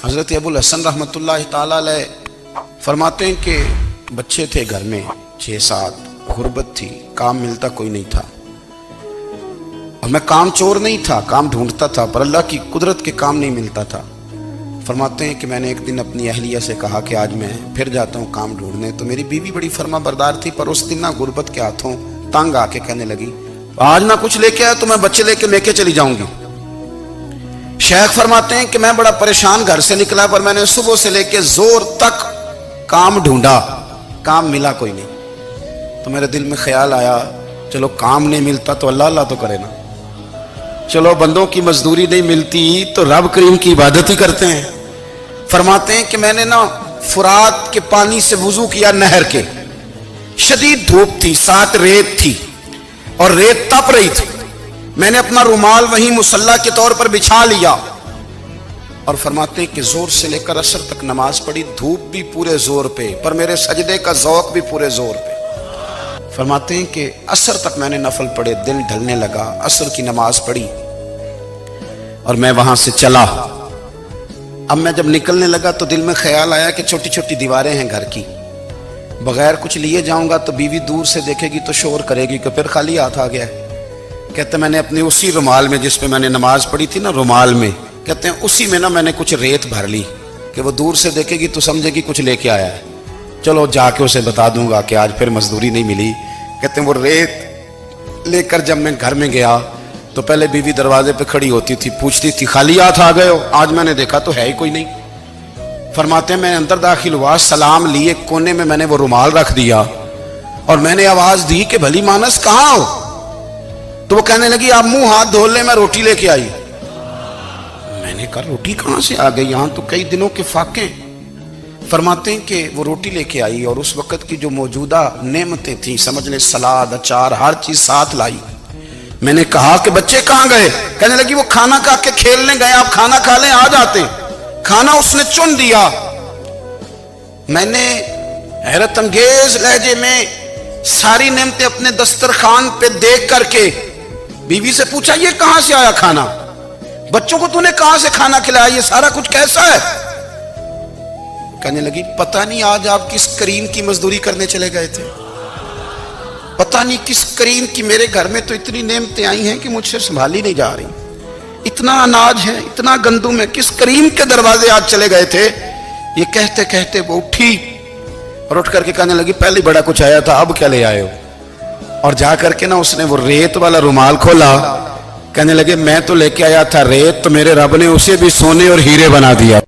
حضرت ابو الحسن रहमतुल्लाह ताला अलैह फरमाते हैं कि बच्चे थे घर में 6-7, गुर्बत थी, काम मिलता कोई नहीं था और मैं काम चोर नहीं था, काम ढूंढता था, पर अल्लाह की कुदरत के काम नहीं मिलता था। फरमाते हैं कि मैंने एक दिन अपनी अहलिया से कहा कि आज मैं फिर जाता हूँ काम ढूंढने, तो मेरी बीवी बड़ी फर्मा बरदार थी, पर उस दिन ना गुर्बत के हाथों तंग आके कहने लगी आज ना कुछ लेके आया तो मैं बच्चे लेके मेके चली जाऊंगी। शेख फरमाते हैं कि मैं बड़ा परेशान घर से निकला, पर मैंने सुबह से लेके जोर तक काम ढूंढा, काम मिला कोई नहीं। तो मेरे दिल में ख्याल आया चलो काम नहीं मिलता तो अल्लाह अल्लाह तो करे ना, चलो बंदों की मजदूरी नहीं मिलती तो रब करीम की इबादत ही करते हैं। फरमाते हैं कि मैंने ना फुरात के पानी से वुजू किया, नहर के, शदीद धूप थी, साथ रेत थी और रेत तप रही थी। मैंने अपना रुमाल वहीं मुसल्ला के तौर पर बिछा लिया और फरमाते हैं कि जोर से लेकर असर तक नमाज पढ़ी, धूप भी पूरे जोर पे, पर मेरे सजदे का ज़ौक़ भी पूरे जोर पे। फरमाते हैं कि असर तक मैंने नफल पढ़े, दिल ढलने लगा, असर की नमाज पढ़ी और मैं वहां से चला। अब मैं जब निकलने लगा तो दिल में ख्याल आया कि छोटी छोटी दीवारें हैं घर की, बगैर कुछ लिए जाऊंगा तो बीवी दूर से देखेगी तो शोर करेगी कि फिर खाली हाथ आ गया है। कहते मैंने अपने उसी रुमाल में जिस पे मैंने नमाज पढ़ी थी ना, रुमाल में, कहते हैं उसी में ना मैंने कुछ रेत भर ली कि वो दूर से देखेगी तो समझेगी कुछ लेके आया है, चलो जाके उसे बता दूंगा कि आज फिर मजदूरी नहीं मिली। कहते हैं वो रेत लेकर जब मैं घर में गया तो पहले बीवी दरवाजे पे खड़ी होती थी, पूछती थी खाली हाथ आ गए हो, आज मैंने देखा तो है ही कोई नहीं। फरमाते हैं मैं अंदर दाखिल हुआ, सलाम लिए, कोने में मैंने वो रुमाल रख दिया और मैंने आवाज दी कि भली मानस कहाँ हो? तो वो कहने लगी आप मुंह हाथ धो ले, मैं रोटी लेके आई। मैंने कहा रोटी कहां से आ गई, यहां तो कई दिनों के फाके। फरमाते हैं कि वो रोटी लेके आई और उस वक्त की जो मौजूदा नेमतें थी, समझ ले सलाद, अचार, हर चीज साथ लाई। मैंने कहा कि बच्चे कहां गए? कहने लगी वो खाना खा के खेलने गए, आप खाना खा लें आ जाते। खाना उसने चुन दिया। मैंने हैरत अंगेज लहजे में सारी नेमतें अपने दस्तरखान पे देख करके बीवी से पूछा ये कहां से आया खाना, बच्चों को तूने कहां से खाना खिलाया, ये सारा कुछ कैसा है? कहने लगी पता नहीं आज आप किस करीम की मजदूरी करने चले गए थे, पता नहीं किस करीम की, मेरे घर में तो इतनी नेमतें आई हैं कि मुझसे संभाली नहीं जा रही, इतना अनाज है, इतना गंदुम है, किस करीम के दरवाजे आज चले गए थे? ये कहते कहते वो उठी और उठ करके कहने लगी पहले बड़ा कुछ आया था, अब क्या ले आए हो? और जा करके ना उसने वो रेत वाला रुमाल खोला, कहने लगे मैं तो लेके आया था रेत, तो मेरे रब ने उसे भी सोने और हीरे बना दिया।